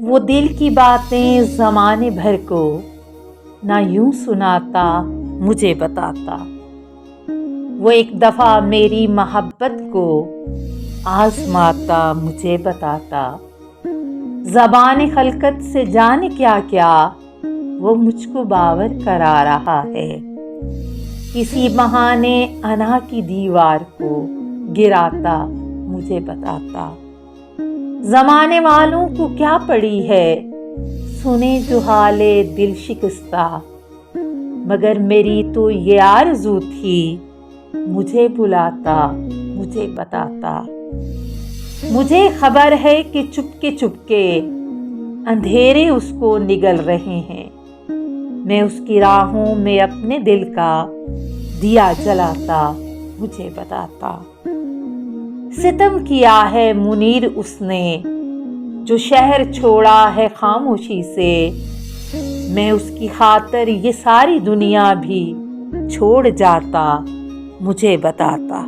وہ دل کی باتیں زمانے بھر کو نہ یوں سناتا مجھے بتاتا، وہ ایک دفعہ میری محبت کو آزماتا مجھے بتاتا، زبان خلقت سے جانے کیا کیا وہ مجھ کو باور کرا رہا ہے، کسی بہانے انا کی دیوار کو گراتا مجھے بتاتا، زمانے والوں کو کیا پڑی ہے سنے جو حال دل شکستہ، مگر میری تو یہ آرزو تھی مجھے بلاتا مجھے بتاتا، مجھے خبر ہے کہ چپکے اندھیرے اس کو نگل رہے ہیں، میں اس کی راہوں میں اپنے دل کا دیا جلاتا مجھے بتاتا، ستم کیا ہے منیر اس نے جو شہر چھوڑا ہے خاموشی سے، میں اس کی خاطر یہ ساری دنیا بھی چھوڑ جاتا مجھے بتاتا۔